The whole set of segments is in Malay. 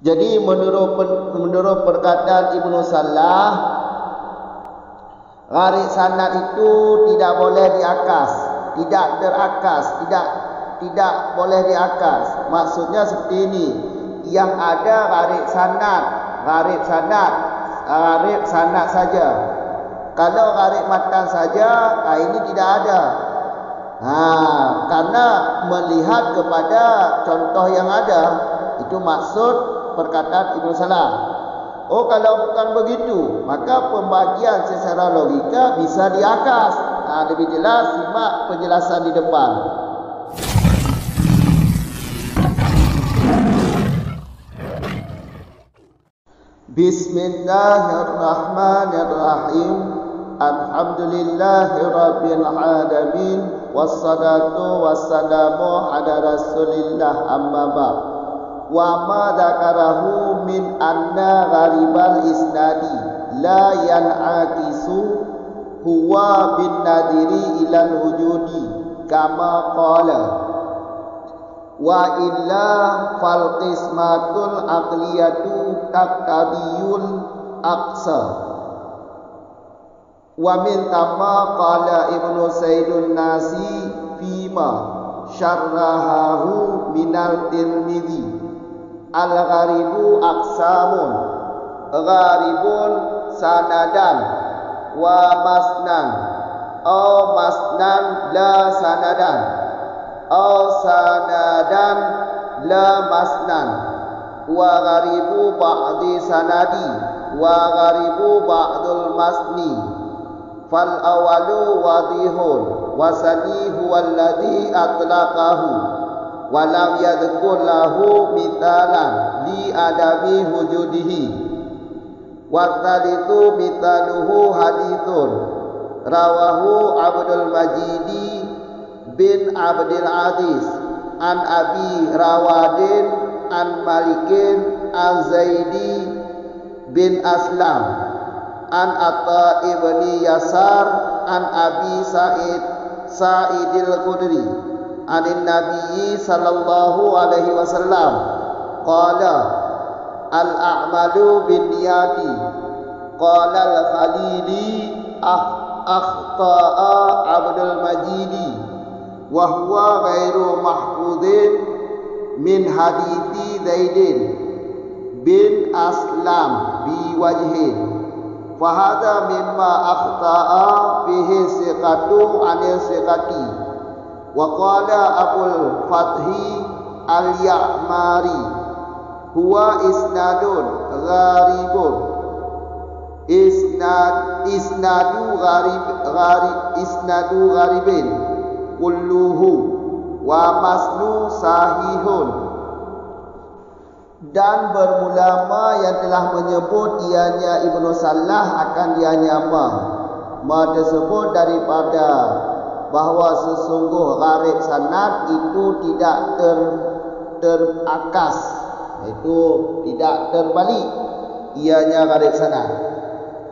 Jadi menurut perkataan Ibnu Salah, gharib sanad itu tidak boleh diakas, tidak terakas, tidak boleh diakas. Maksudnya seperti ini. Yang ada gharib sanad saja. Kalau gharib matan saja, ini tidak ada. Karena melihat kepada contoh yang ada, itu maksud perkataan Ibnu Salah. Kalau bukan begitu, maka pembagian secara logika bisa diakas. Lebih jelas, simak penjelasan di depan. Bismillahirrahmanirrahim. Alhamdulillahirabbil alamin. Wassalatu wassalamu ala Rasulillah, amma ba'd. Wa ma dzakarahu min anna gharibal isnadi la yan'akisu huwa bin nadiri ilal wujudi kama qala wa illa fal qismatul aqliyatu taqtabiyul aqsa wa min tamma qala Ibnu Sayyidun Nasi fima syarrahahu minal Tirmidzi al-gharibu aqsamun gharibun sanadan wa masnan au masnan la sanadan au sanadan la masnan wa gharibu ba'di sanadi wa gharibu ba'dul masni fal awalu wadihun wa sanihu alladhi atlaqahu walam yadhkur lahu mithalan li adami wujudihi wa tsalitsu mithaluhu hadithun rawahu Abdul Majidi bin Abdul Aziz an Abi Rawadin an Malikin an Zaidi bin Aslam an Atta ibni Yasar an Abi Sa'idil Khudri anin Nabi sallallahu alaihi wasallam qala al-a'malu binniyati qala al-Khalili akhta'a Abdul Majidi wa huwa ghairu mahfudhin min hadithi Zaidin bin Aslam bi wajhin fahadha mimma akhta'a fihi siqatu anil siqati wa qala Abul Fathi al-Ya'mari huwa isnadun gharibun isnadu gharibin kulluhu wa masnu sahihun. Dan bermula ma yang telah menyebut ianya Ibnu Salah akan ianya ma tersebut daripada bahawa sesungguh gharib sanad itu tidak terakas, itu tidak terbalik. Ianya gharib sanad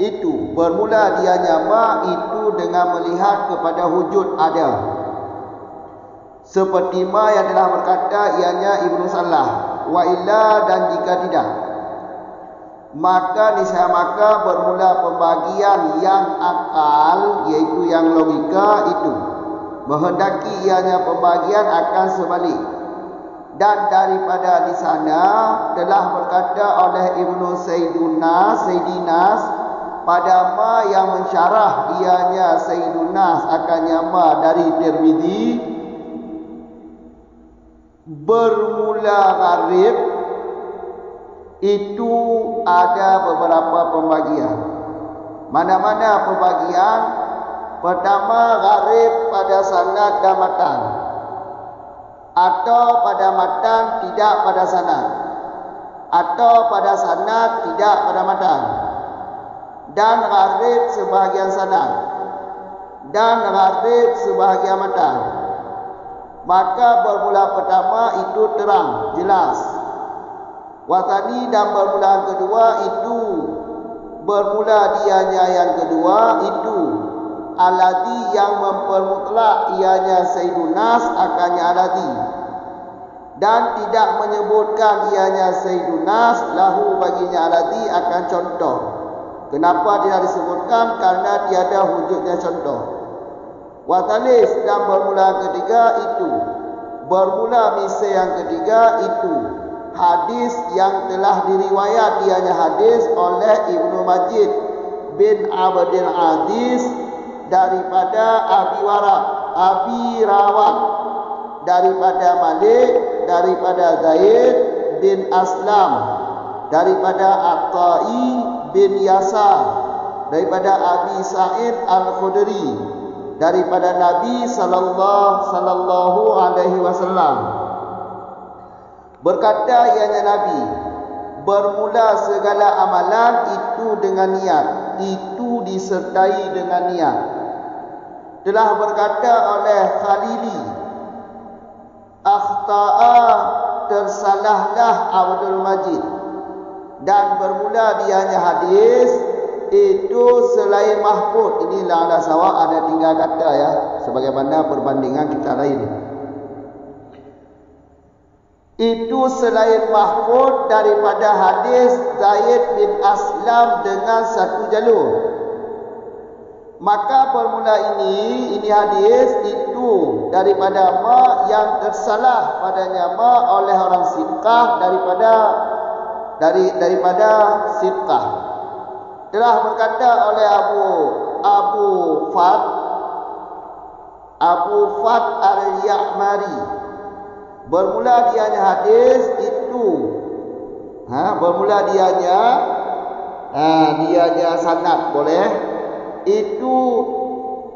itu bermula dianya ma itu dengan melihat kepada wujud ada, seperti ma yang telah berkata ianya Ibnu Salah. Wa illa, dan jika tidak, maka niscaya bermula pembagian yang akal, yaitu yang logika itu menghendaki ianya pembagian akan sebalik. Dan daripada di sana telah berkata oleh Ibnu Sayyidinas pada ma yang mensyarah ianya Sayyidinas akannya ma dari Tirmidzi, bermula gharib itu ada beberapa pembagian. Mana-mana pembagian? Pertama, gharib pada sanad dan matan, atau pada matan tidak pada sanad, atau pada sanad tidak pada matan, dan gharib sebahagian sanad, dan gharib sebahagian matan. Maka bermula pertama itu terang, jelas. Wasani, dan bermula kedua itu bermula dianya yang kedua itu alladhi yang mempermutlak ianya Sayyidunas akannya alladhi. dan tidak menyebutkan ianya Sayyidunas lahu baginya alladhi akan contoh. Kenapa tidak disebutkan? Karena tiada wujudnya contoh. Watalis dan bermula ketiga itu. Bermula misal yang ketiga itu hadis yang telah diriwayat ianya hadis oleh Ibnu Majid bin Abdul Aziz daripada Abi Rawat, daripada Malik, daripada Zaid bin Aslam, daripada Atha'i bin Yasar, daripada Abi Sa'id Al-Khudri, daripada Nabi sallallahu alaihi wasallam. Berkata ianya Nabi, bermula segala amalan itu dengan niat, itu disertai dengan niat. Telah berkata oleh Khalili, akhta'a, tersalahlah Abdul Majid. Dan bermula dianya hadis itu selain mahfud. Inilah ala sawa, ada tinggal kata ya, sebagaimana perbandingan kita lain. Itu selain mahfud daripada hadis Zaid bin Aslam dengan satu jalur. Maka bermula ini hadis itu daripada ma yang tersalah padanya ma oleh orang siqah daripada siqah. Telah berkata oleh Abu Fat Al-Ya'mari, bermula dianya hadis itu bermula dianya sanad boleh. Itu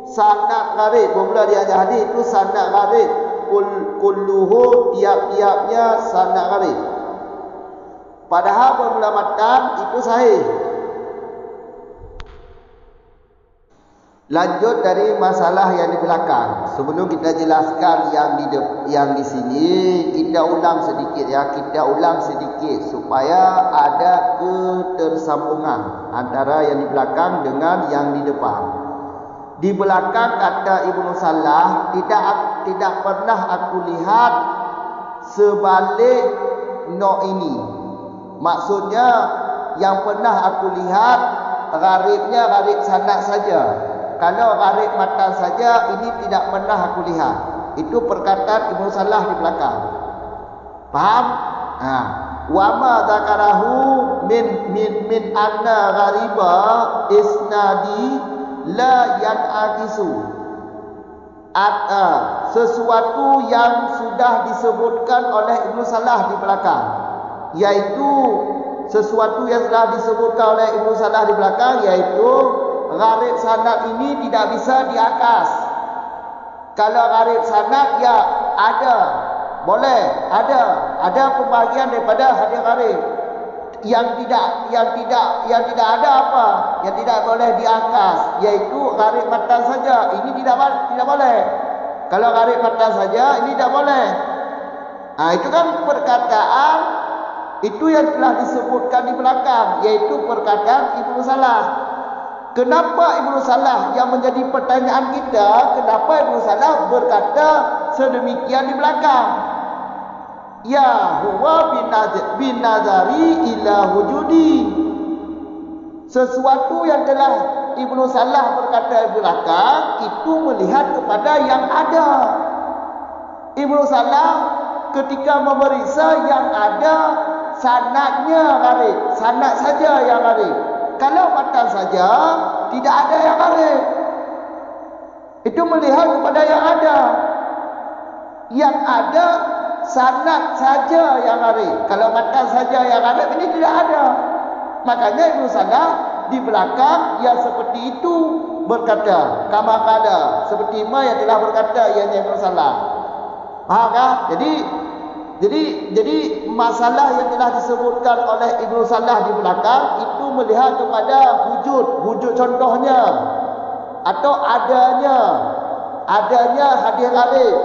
sanad gharib. Bermula dianya hadis itu sanad gharib. Kulluhu, tiap-tiapnya sanad gharib. Padahal bermula matan itu sahih. Lanjut dari masalah yang di belakang. Sebelum kita jelaskan yang di sini, kita ulang sedikit ya. Kita ulang sedikit supaya ada ketersambungan antara yang di belakang dengan yang di depan. Di belakang kata Ibnu Salah, tidak pernah aku lihat sebalik no ini. Maksudnya yang pernah aku lihat gharibnya gharib sanad saja. Kalau gharib matan saja, ini tidak pernah aku lihat. Itu perkataan Ibnu Salah di belakang. Faham? Wa ma dzakarahu min anna ghariba isnadi la yan'akisu. Sesuatu yang sudah disebutkan oleh Ibnu Salah di belakang, yaitu sesuatu yang sudah disebutkan oleh Ibnu Salah di belakang, yaitu gharib sanad ini tidak bisa diakas. Kalau gharib sanad ya ada, boleh ada pembahagian daripada hadis gharib. Yang tidak ada apa? Yang tidak boleh diakas, yaitu gharib matan saja. Ini tidak boleh. Kalau gharib matan saja ini tidak boleh. Itu kan perkataan itu yang telah disebutkan di belakang, yaitu perkataan Ibnu Salah. Kenapa Ibnu Salah yang menjadi pertanyaan kita, kenapa Ibnu Salah berkata sedemikian di belakang? Ya huwa bin nazari ila wujudi. Sesuatu yang telah Ibnu Salah berkata di belakang itu melihat kepada yang ada. Ibnu Salah ketika memeriksa yang ada sanadnya gharib, sanad saja yang gharib. Kalau matan saja tidak ada yang gharib. Itu melihat kepada yang ada. Yang ada sanad saja yang gharib. Kalau matan saja yang gharib, ini tidak ada. Makanya Ibnu Salah di belakang yang seperti itu berkata, kama qala, seperti yang telah berkata ianya Ibnu Salah. Faham tak? Jadi masalah yang telah disebutkan oleh Ibnu Salah di belakang itu melihat kepada wujud contohnya atau adanya hadis gharib,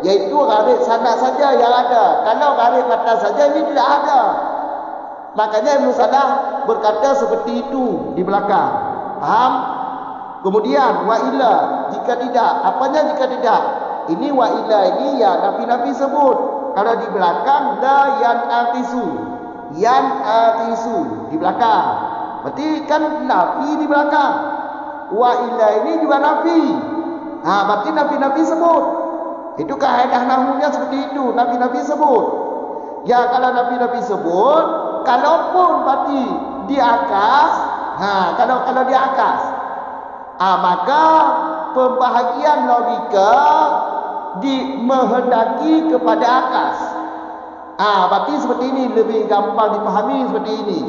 yaitu gharib sanad saja yang ada. Kalau gharib matan saja ini tidak ada. Makanya Ibnu Salah berkata seperti itu di belakang. Faham? Kemudian wa illa, jika tidak, apanya jika tidak? Ini wa illa ini ya Nabi-Nabi sebut. Kalau di belakang la yanqisu. Yanqisu di belakang. Berarti kan nafi di belakang. Wa illa ini juga nafi. Berarti nafi-nafi sebut. Itu kaedah nahwunya seperti itu. Nafi-nafi sebut. Ya, kalau nafi-nafi sebut, kalaupun berarti di akas, kalau di akas, maka pembahagian logika menghendaki kepada akas. Berarti seperti ini, lebih gampang dipahami seperti ini.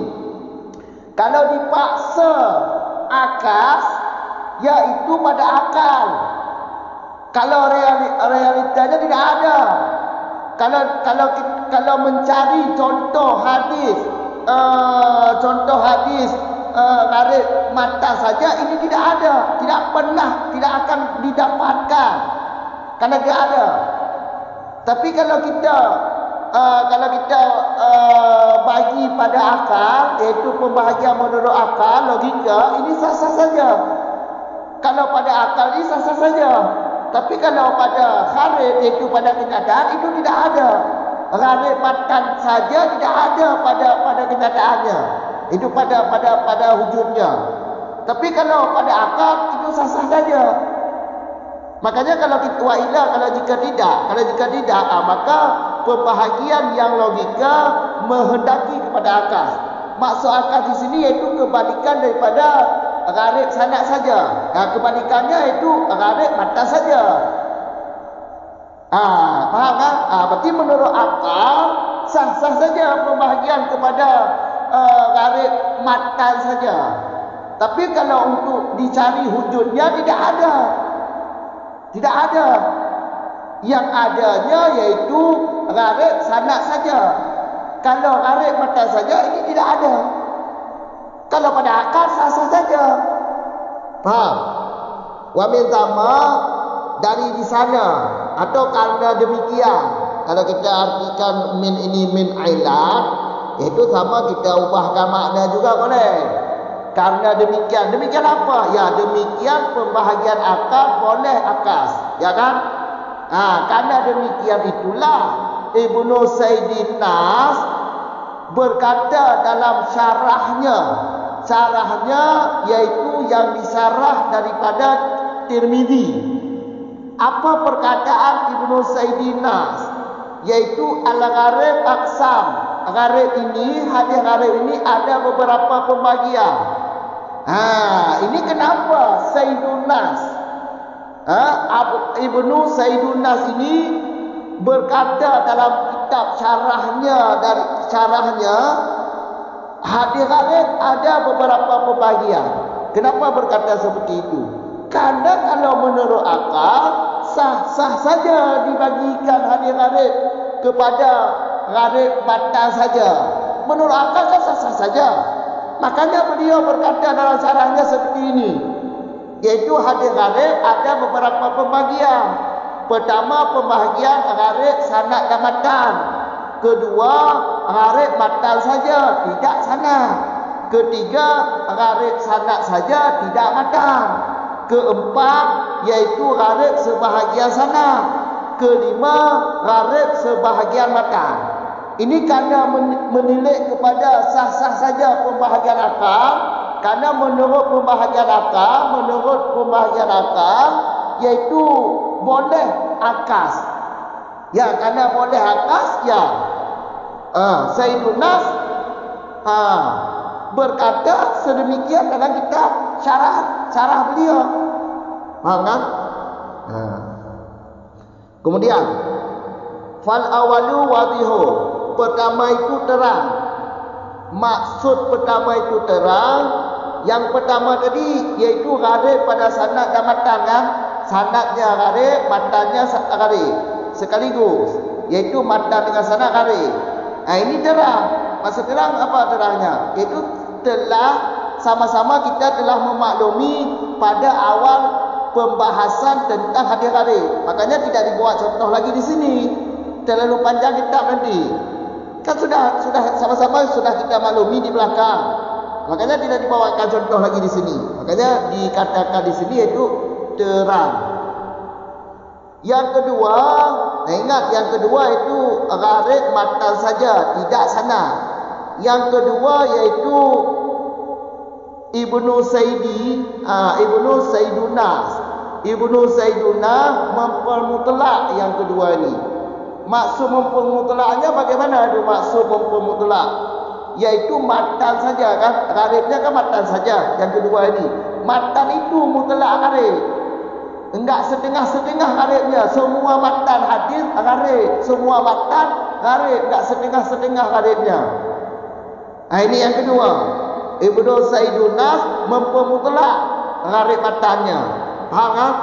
Kalau dipaksa akas, yaitu pada akal. Kalau realitanya tidak ada. Kalau mencari contoh hadis, garis mata saja, ini tidak ada, tidak pernah, tidak akan didapatkan, karena tidak ada. Tapi kalau kita bagi pada akal, yaitu pembahagian menurut akal, logika, ini sah-sah saja. Kalau pada akal ini sah-sah saja. Tapi kalau pada kharif, yaitu pada kenyataan, itu tidak ada. Kharif matan saja tidak ada pada kenyataannya. Itu pada wujudnya. Tapi kalau pada akal, itu sah-sah saja. Makanya kalau kita wa'ila, kalau jika tidak, maka pembahagian yang logika menghendaki kepada akal. Maksud akal di sini yaitu kebalikan daripada gharib sanad saja. Kebalikannya itu gharib mata saja. Faham kan? Berarti menurut akal sah-sah saja pembahagian kepada gharib mata saja. Tapi kalau untuk dicari wujudnya tidak ada. Tidak ada. Yang adanya yaitu gharib sanad saja. Kalau gharib mata saja, ini tidak ada. Kalau pada akal sah-sah saja. Faham? Wa min thamma, dari di sana, atau karena demikian. Kalau kita artikan min ini min ilat, itu sama kita ubahkan makna juga boleh. Karena demikian. Demikian apa? Ya, demikian pembahagian akal boleh akas. Ya kan? Karena demikian itulah Ibnu Sayyidin Nas berkata dalam syarahnya yaitu yang disarah daripada Tirmizi. Apa perkataan Ibnu Sayyidin Nas? Yaitu al-gharib aqsam. Hadis gharib ini ada beberapa pembagian. Ini kenapa Sayyidun Nas? Ibnu Sayyidun Nas ini berkata dalam kitab syarahnya, hadis gharib ada beberapa pembagian. Kenapa berkata seperti itu? Karena kalau menurut akal sah-sah saja dibagikan hadis gharib kepada gharib mata saja. Menurut akal kan sah-sah saja. Makanya beliau berkata dalam syarahnya seperti ini, yaitu hadis gharib ada beberapa pembagian. Pertama, pembagian gharib sanad dan matan. Kedua, gharib matan saja, tidak sanad. Ketiga, gharib sanad saja, tidak matan. Keempat, yaitu gharib sebahagian sanad. Kelima, gharib sebahagian matan. Ini karena menilik kepada sah-sah saja pembahagian akal. Karena menurut pembahagian akal, yaitu boleh akas. Ya, karena boleh akas, ya. Sayyidun Nas berkata sedemikian dalam kitab syarah beliau. Faham kan? Kemudian fal awalu wadhihu, pertama itu terang. Maksud pertama itu terang. Yang pertama tadi yaitu gharib pada sanad dan matan kan? Sanadnya gharib, matannya gharib sekaligus, yaitu matan dengan sanad gharib. Ini terang. Maksud terang apa terangnya? Yaitu telah sama-sama kita telah memaklumi pada awal pembahasan tentang hadis gharib. Makanya tidak dibuat contoh lagi di sini. Terlalu panjang kitab nanti. Kan sudah sama-sama sudah kita maklumi di belakang. Makanya tidak dibawakan contoh lagi di sini. Makanya dikatakan di sini yaitu terang. Yang kedua, ingat yang kedua itu gharib matan saja, tidak sana. Yang kedua yaitu Ibnu Saiduna mempermutlak yang kedua ini. Maksud mempermutlaknya bagaimana itu maksud mempermutlak? Yaitu matan saja kan, gharibnya kan matan saja yang kedua ini. Matan itu mutlak gharib. Enggak setengah-setengah gharibnya. Semua matan hadis gharib, semua matan gharib, enggak setengah-setengah gharibnya. Nah, ini yang kedua. Ibnu Saiduna mempermutlak gharib matannya. Faham kan?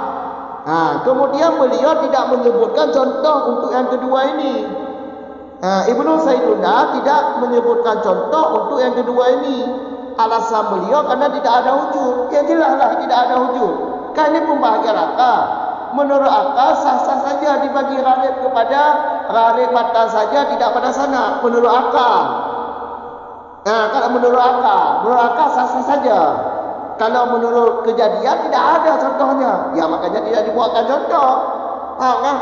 Kemudian beliau tidak menyebutkan contoh untuk yang kedua ini. Ibnu Saiduna tidak menyebutkan contoh untuk yang kedua ini. Alasan beliau karena tidak ada hujud. Ya jelaslah tidak ada hujud. Kan ini pembahagian akal. Menurut akal sah-sah saja dibagi gharib kepada gharib matan saja, tidak pada sana. Menurut akal. Kalau menurut akal sah-sah saja. Kalau menurut kejadian tidak ada contohnya. Ya makanya tidak dibuatkan contoh. Faham kan?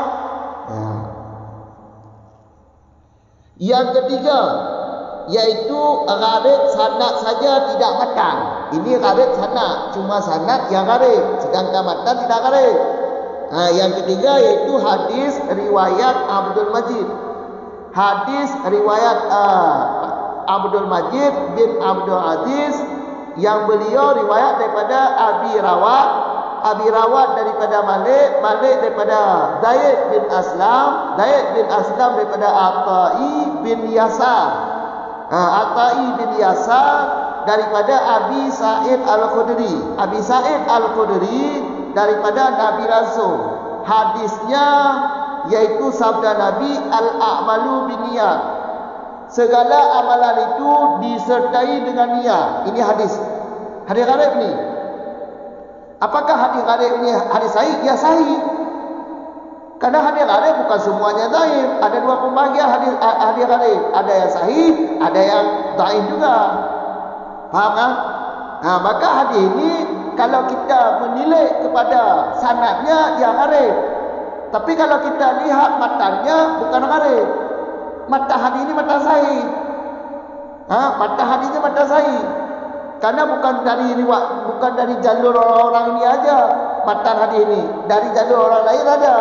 Yang ketiga yaitu gharib sanad saja tidak matan. Ini gharib sanad, cuma sanad yang gharib, sedangkan matan tidak gharib. Yang ketiga yaitu hadis riwayat Abdul Majid. Hadis riwayat Abdul Majid bin Abdul Aziz yang beliau riwayat daripada Abi Rawat daripada Malik daripada Zaid bin Aslam daripada Atha'i bin Yasar daripada Abi Sa'id Al-Khudri daripada Nabi Rasul. Hadisnya yaitu sabda Nabi, al-a'malu binniyat. Segala amalan itu disertai dengan niat. Ini hadis gharib ni. Apakah hadis gharib ini hadis sahih? Ya sahih. Karena hadis gharib bukan semuanya dhaif. Ada dua pembahagian hadis gharib. Ada yang sahih, ada yang dhaif juga. Faham kan? Maka hadis ini kalau kita menilai kepada sanadnya dia gharib. Tapi kalau kita lihat matannya bukan gharib. Matan hadis ini matan sahih. Matan hadisnya matan sahih. Karena bukan dari jalur orang-orang ini aja matan hadis ini, dari jalur orang lain ada.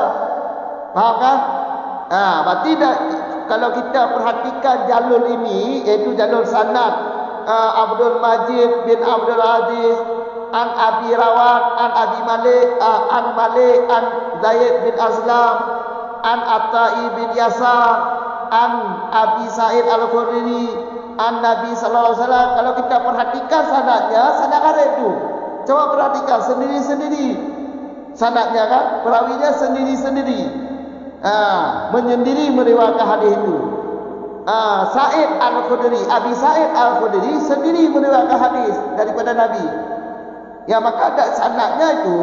Faham kan? Berarti kalau kita perhatikan jalur ini, yaitu jalur sanad Abdul Majid bin Abdul Aziz an Abi Rawat an Abi Malik an Zaid bin Aslam an Atha'i bin Yasar an Abi Sa'id Al-Khudri an Nabi sallallahu alaihi wasallam. Kalau kita perhatikan sanadnya, sanad gharib itu. Coba perhatikan sendiri-sendiri. Sanadnya kan, perawinya sendiri-sendiri. Menyendiri meriwayatkan hadis itu. Sa'id Al-Khudri, Abi Sa'id Al-Khudri sendiri meriwayatkan hadis daripada Nabi. Ya maka sanadnya itu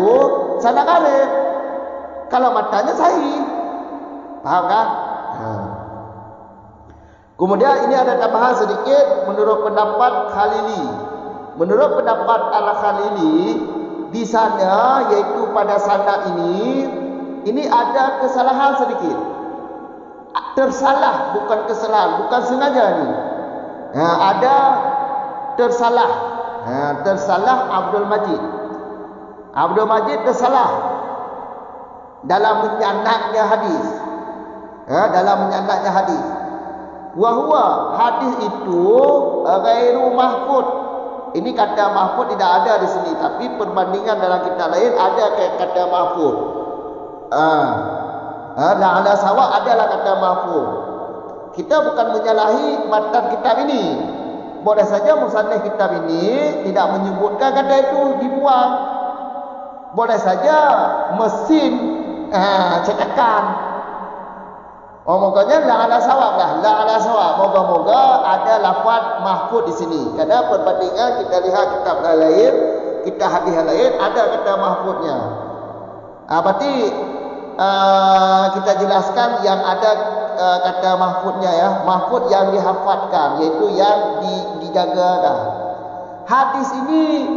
sanad gharib. Kalau matanya sahih. Paham kan? Kemudian ini ada tambahan sedikit menurut pendapat Khalili. Menurut pendapat Al-Khalili, di sana yaitu pada sanad ini ada kesalahan sedikit. Tersalah, bukan kesalahan, bukan sengaja ni. Ada tersalah. Tersalah Abdul Majid. Abdul Majid tersalah dalam menyanadnya hadis. Dalam menyanadnya hadis. Wahwa hadis itu ghairu mahfud. Ini kata mahfud tidak ada di sini, tapi perbandingan dalam kitab lain ada kata mahfud. Ala sawab adalah kata mahfud. Kita bukan menyalahi matan kitab ini. Boleh saja musannif kitab ini tidak menyebutkan kata itu, dibuang. Boleh saja mesin cetakan. Moga-moganya la ala sawab lah, la ala sawab. Moga-moga ada lafaz mahfud di sini. Karena perbandingan kita lihat kitab lain, kita hadis lain ada kata mahfudnya. Berarti kita jelaskan yang ada kata mahfudnya ya, mahfud yang dihafadkan, yaitu yang dijaga. Hadis ini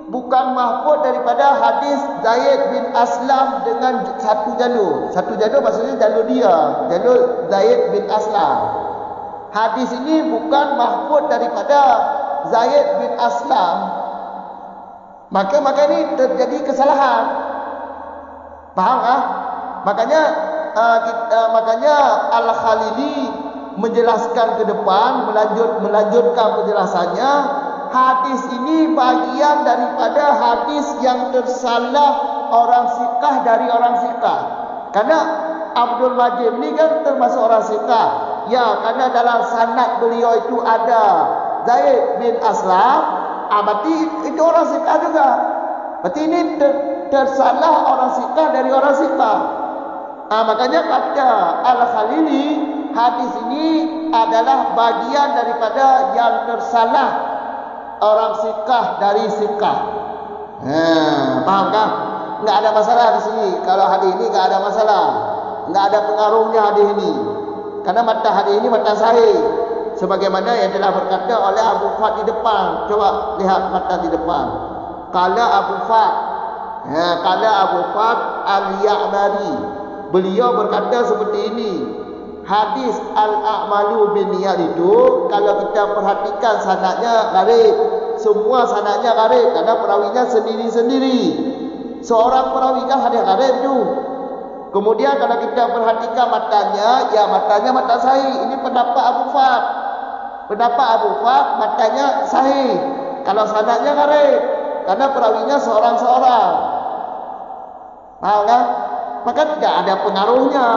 bukan mahfuz daripada hadis Zaid bin Aslam dengan satu jalur. Satu jalur maksudnya jalur dia, jalur Zaid bin Aslam. Hadis ini bukan mahfuz daripada Zaid bin Aslam. Maka ini terjadi kesalahan. Faham tak? Makanya Al-Khalili menjelaskan ke depan, melanjutkan penjelasannya. Hadis ini bagian daripada hadis yang tersalah orang sikah dari orang sikah. Karena Abdul Majid ini kan termasuk orang sikah. Ya, karena dalam sanad beliau itu ada Zaid bin Aslam, berarti itu orang sikah juga. Berarti ini tersalah orang sikah dari orang sikah. Makanya kata Al-Khalili, hadis ini adalah bagian daripada yang tersalah orang sikah dari sikah. Faham kan? Enggak ada masalah di sini. Kalau hadis ini enggak ada masalah. Enggak ada pengaruhnya hadis ini. Karena mata hadis ini mata sahih. Sebagaimana yang telah berkata oleh Abu Fat di depan. Coba lihat mata di depan. Qala Abu Fat. Qala Abu Fat Al-Ya'mari. Beliau berkata seperti ini. Hadis al-a'malu binniyat itu kalau kita perhatikan sanadnya gharib. Semua sanadnya gharib karena perawinya sendiri-sendiri. Seorang perawi kan ada gharib tu. Kemudian kalau kita perhatikan matanya, ya matanya mata sahih. Ini pendapat Abu Fat. Pendapat Abu Fat matanya sahih. Kalau sanadnya gharib karena perawinya seorang-seorang. Faham kan? Maka tidak ada pengaruhnya.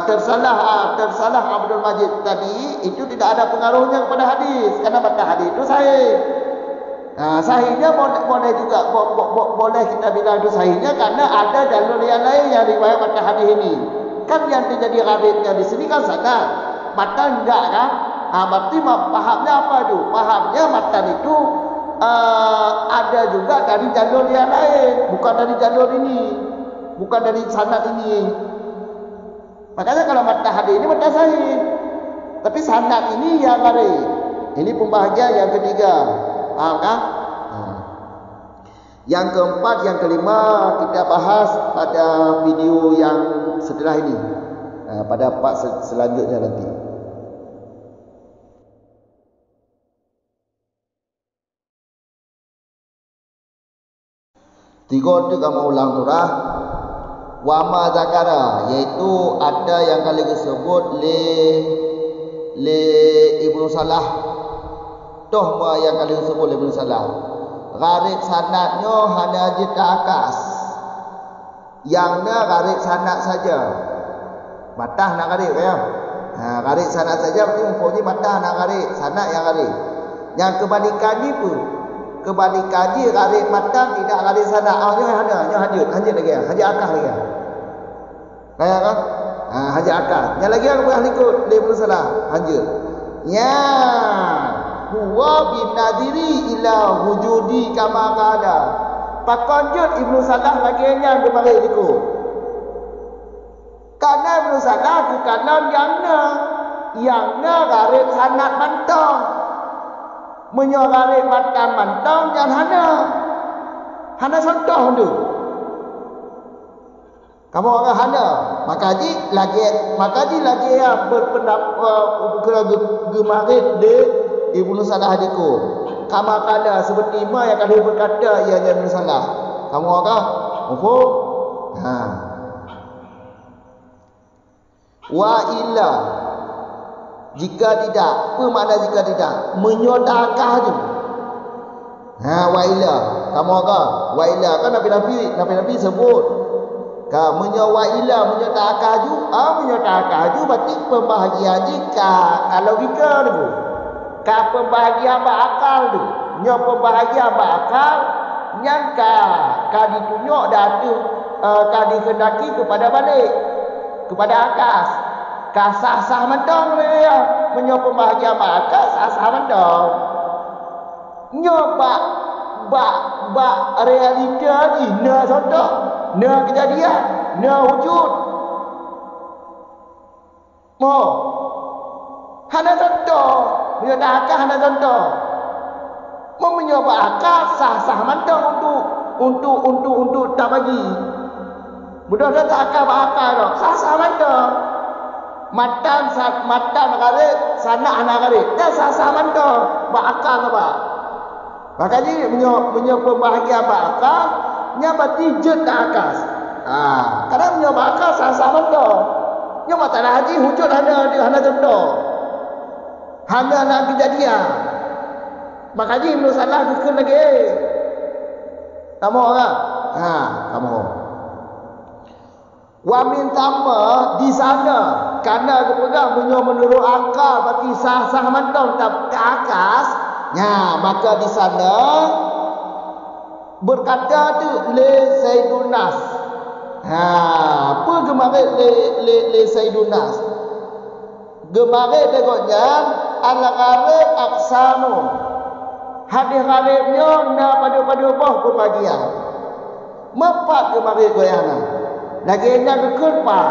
Tersalah Abdul Majid tadi itu tidak ada pengaruhnya kepada hadis karena mata hadis itu sahih. Sahihnya boleh juga boleh kita bilang itu sahihnya karena ada jalur yang lain yang riwayat mata hadis ini. Kan yang terjadi gharibnya di sini kan sanad, matan enggak kan? Berarti pahamnya apa itu? Pahamnya matan itu ada juga dari jalur yang lain, bukan dari jalur ini, bukan dari sanad ini. Makanya kalau mata hadis ini mata sahih. Tapi sanad ini yang gharib. Ini pembahagian yang ketiga. Faham kan? Yang keempat, yang kelima kita bahas pada video yang setelah ini. Pada part selanjutnya nanti. Tiga tu kamu ulang turah. Wama zakara, yaitu ada yang kali disebut le Ibnu Salah. Toh yang kali disebut Ibnu Salah. Gharib sanadnya hanya je ke akas. Yangnya gharib sanad saja. Matah nak gharib ya. Gharib sanad saja berarti mempunyai matah nak gharib, sanad yang gharib. Yang kebalikan ni pun kebalikan dia gharib matang tidak gharib sanad. Nya hajut lagi ya. Hajut akal lagi ya. Kayak kan? Hajut akal. Yang lagi yang boleh ikut Ibnu Salah hajut. Ya. Huwa bin nadiri ila wujudi kama qala. Pakonjut Ibnu Salah lagi yang kemarin ikut. Karena Ibnu Salah bukan yangna gharib sanad mantang. Menyorari matan mantang dan hana contoh tu. Kamu orang hana, maka lagi yang berpendapat gemarin de Ibnu Salah diku. Kamu kala seperti yang kali berkata ia Ibnu Salah. Kamu orang mufhum? Wa illa, jika tidak, apa makna jika tidak? Menyodakah je. Wa illa, kamu apa? Wa illa kan Nabi sebut. Menyawa illa menyodakah je. Menyodakah je berarti pembahagian jika logika tu. Pembahagian berakal tu. Nya pembahagian berakal nyangka ditunjuk dah tu dikendaki kepada balik, kepada akas. Sah-sah mentong dia. Menyopa bahagia maka sah-sah mentong. Nyoba realita ni. Na contoh. Na kejadian. Na wujud. Hana contoh. Bila dah akal hana contoh. menyoba akal sah-sah mandang untuk tak bagi. Mudah dah tak akal dah. Sah-sah mandang. Matan garik, sana anak garik. Dah sah-sah mandang. Bakal apa? Makanya punya pembahagian bakal, nya berarti jet ke akas. Kadang punya bakal sah-sah mandang. Nya mata dah haji hujud hana contoh. Hana nak kejadian. Makanya menurut salah dukun lagi. Kamu orang? Kamu. Wa min tama di sana kerana kepegang punya menurut akal berarti sah-sah mandang tak ke akas. Maka di sana berkata tu le Sayyidunas. Apa gemarik le Sayyidunas? Gemarik dekatnya al-gharib aqsamu. Hadis-hadisnya na pada bah pembagian. Mepat gemarik goyana. Lagi nya kekepa.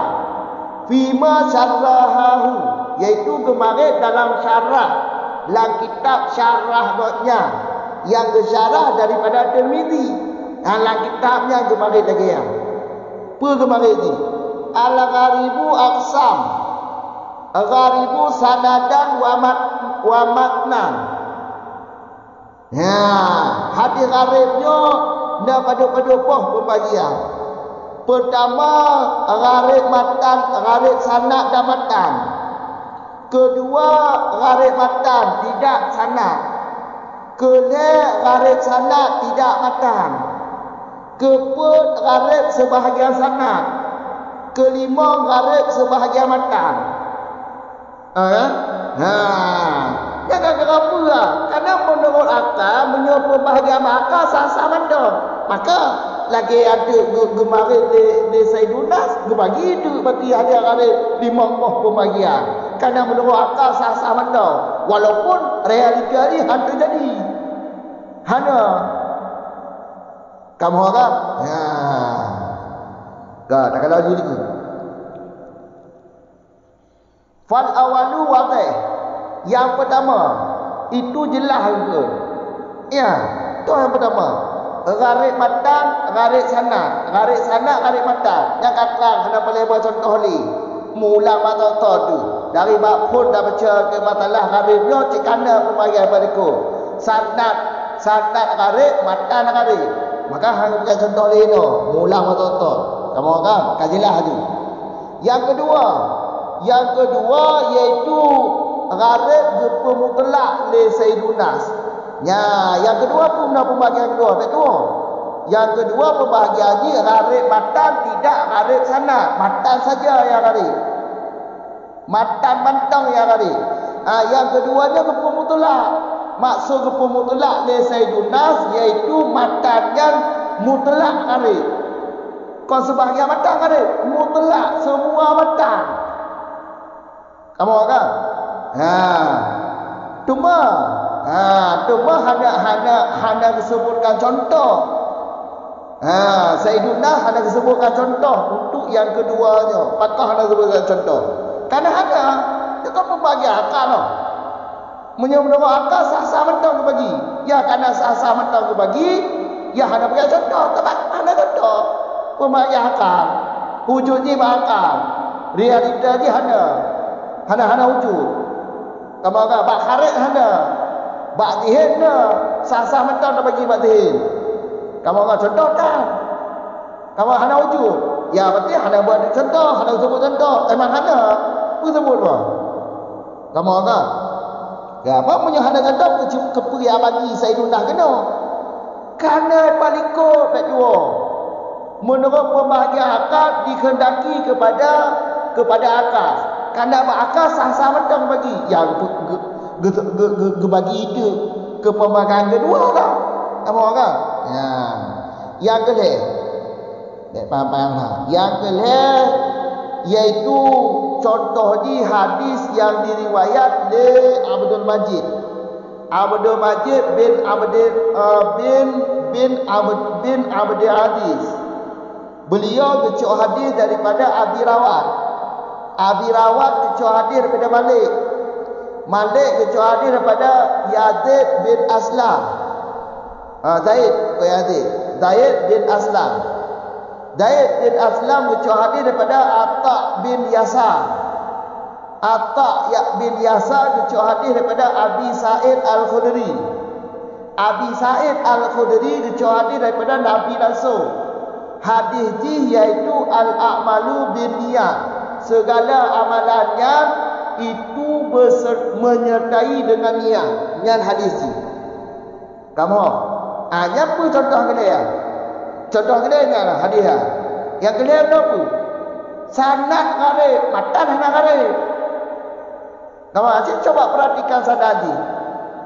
Fima syarahahu, yaitu gemarik dalam syarah, dalam kitab syarah doknya yang disyarah daripada Tirmizi. Dalam kitabnya gemarik lagi ya. Apa gemarik ni? Al-gharibu aqsam. Al-gharibu sanadan wa matnan. Hadis gharibnya na pada bah pembagian. Pertama, gharib matan, gharib sanad dan matan. Kedua, gharib matan, tidak sanad. Kelima, gharib sanad, tidak matan. Keempat, gharib sebahagian sanad. Kelima, gharib sebahagian matan. Jangan kenapa lah. Kerana menurut akal, menyokong bahagian akal sah-sah mandang. Maka lagi ada gemarik di Sayyidunas, bagi itu berarti ada gharib 50 pembagian. Kerana menurut akal sah-sah mandang. Walaupun realita ni hanya jadi. Hanya kamu harap? Tak kena lagi lagi. Fal awalu wadih. Yang pertama, itu jelas ke? Ya, itu yang pertama. Gharib matan, gharib sanad. Gharib sanad, gharib matan. Yang kata kenapa lebar contoh ni? Mula mata tu. Dari bab pun dah baca ke matalah gharibnya cik kana pembagian bariku. Sanad gharib, matan gharib. Maka hang baca contoh ni no. Mula mata tu. Kamu kan? Kajilah tu. Yang kedua iaitu gharib bermutlak li Sayyidunas. Yang kedua pun pembahagian kedua. Betul. Yang kedua pembahagian ni gharib matan, tidak gharib sanad. Matan saja yang gharib. Matan mantang yang gharib. Yang keduanya bermutlak. Maksud bermutlak li Sayyidunas iaitu matan yang mutlak gharib. Kau sebahagian matan gharib, mutlak semua matan. Kamu kan? Cuma hanya disebutkan contoh. Sayyidunas hanya disebutkan contoh untuk yang keduanya. Pakah hanya disebutkan contoh. Karena itu kan pembagian akal no. Menurut akal sah-sah mentang bagi. Ya karena sah-sah mentang bagi, ya hanya bagi contoh. Tempat hanya contoh. Pembagian akal. Wujudnya berakal. Realita ni hanya wujud. Kamu kan? Bak kharik hana. Bak zihin na. Sah-sah mentang dah bagi bak zihin. Kamu kan? Contoh kan? Kamu hana wujud. Ya berarti hana buat contoh. Hana sebut contoh. Memang hana. Apa sebut apa? Kamu kan? Ya apa punya hana contoh? Keperi bagi Sayyidunas kena. Kerana paling kot tak jua. Menurut pembahagian akal dikehendaki kepada akal. Kerana berakal sah-sah mentang bagi. Yang bagi itu ke pembagian kedua lah. Kamu kan? Yang kelih. Yang kelih iaitu contoh di hadis yang diriwayat oleh Abdul Majid. Abdul Majid bin Abdul Aziz. Beliau kecok hadis daripada Abi Rawat. Abi Rawat kecok hadis daripada Malik. Malik kecok hadis daripada Yazid bin Aslam. Zaid bin Aslam. Zaid bin Aslam mencuat hadis daripada Atta bin Yasar. Atta bin Yasar mencuat hadis daripada Abi Sa'id Al-Khudri. Abi Sa'id Al-Khudri mencuat hadis daripada Nabi langsung. Hadis ji iaitu al-a'malu binniyat. Segala amalannya itu menyertai dengan niat. Niat hadis ji. Kamu apa contoh kalian? Contoh kalian lah hadis lah. Yang kalian apa? Sanad garib, matan hana garib. Kamu asyik coba perhatikan sanad ji.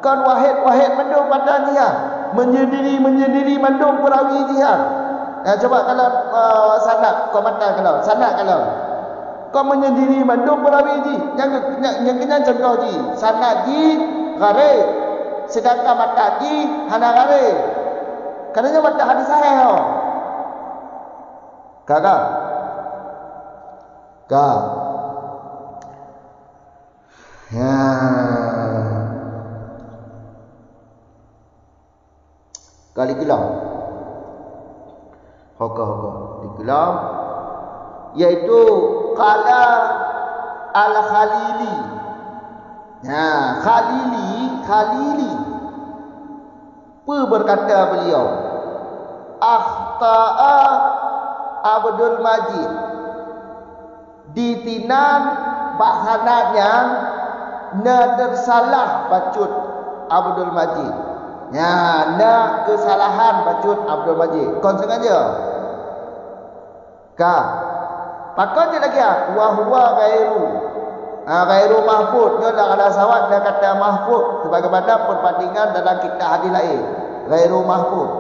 Kan wahid mendung pada niat. Menyendiri mendung perawi jihad. Coba kalau sanad kau matan kalau sanad kalau kau menyendiri mendung perawi ji. Yang kena contoh ji. Sanad ji garib. Sedangkan matan ji hana garib. Kerana matan hadis sahih tau. Kakak. Ya. Kali kilam. Hoka di kilam. Iaitu qala al-Khalili. Ya, Khalili. Apa berkata beliau? Akhta'a Abdul Majid. Ditinan bahsananya tersalah bacut Abdul Majid. Ya, kesalahan bacut Abdul Majid. Kau sengaja? Pakai je lagi wa huwa ghairu mahfud. Dia dah ada sawat dia kata mahfud sebagaimana perbandingan dalam kitab hadis lain. Ghairu mahfud.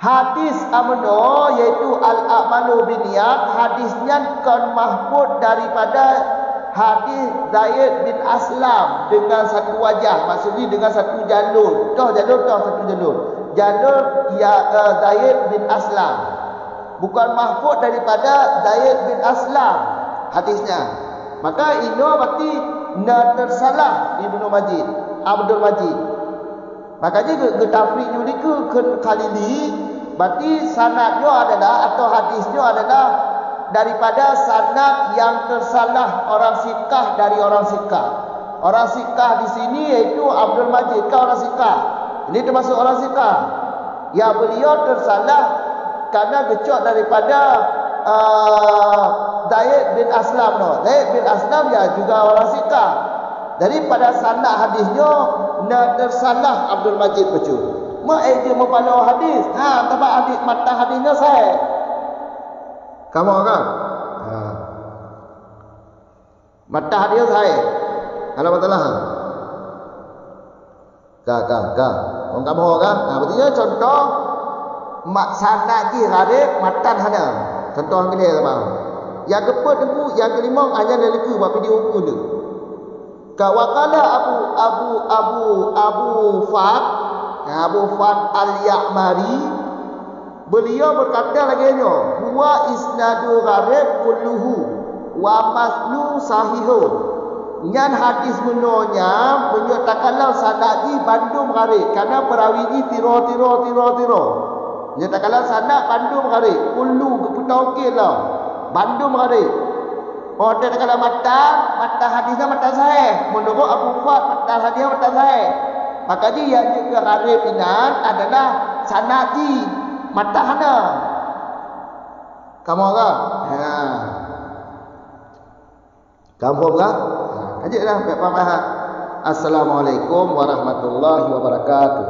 Hadis amno iaitu al-a'malu binniyat, hadisnya kan mahfud daripada hadis Zaid bin Aslam dengan satu wajah, maksudnya dengan satu jalur. Satu jalur. Jalur Zaid bin Aslam. Bukan mahfud daripada Zaid bin Aslam hadisnya. Maka ini berarti tersalah Ibnu Majid, Abdul Majid. Makanya getafrik ni ke Khalili berarti sanadnya adalah atau hadisnya adalah daripada sanad yang tersalah orang sikah dari orang sikah. Orang sikah di sini iaitu Abdul Majid ke orang sikah. Ini termasuk orang sikah. Ya beliau tersalah karena gecok daripada Zaid bin Aslam no. Zaid bin Aslam ya juga orang sikah. Daripada sanad hadisnya tersalah Abdul Majid baca. Mak dia membalau hadis. Tempat hadis mata hadisnya saya. Kamu kan? Mata hadis saya. Kalau betul Orang kamu kan? Berarti contoh mak sanad ji gharib matan hana. Contoh yang kedua apa? Yang keempat tu, yang kelima hanya dari ku buat video ukur tu. Kawakala Abu Fat Al-Ya'mari, beliau berkata lagi huwa isnadu gharib kulluhu wa masnu sahihun. Yang hadis menurutnya menyatakanlah sanad ji bandung gharib kerana perawi ji tiro. Menyatakanlah sanad bandung gharib kullu petokillah bandung gharib. Dia kata mata hadisnya mata sahih. Menurut Abu Fat mata hadisnya mata sahih. Maka dia yang juga gharib inan adalah sanad ji mata hana. Kamu kan? Kamu kan? Ajaklah Pak Assalamualaikum warahmatullahi wabarakatuh.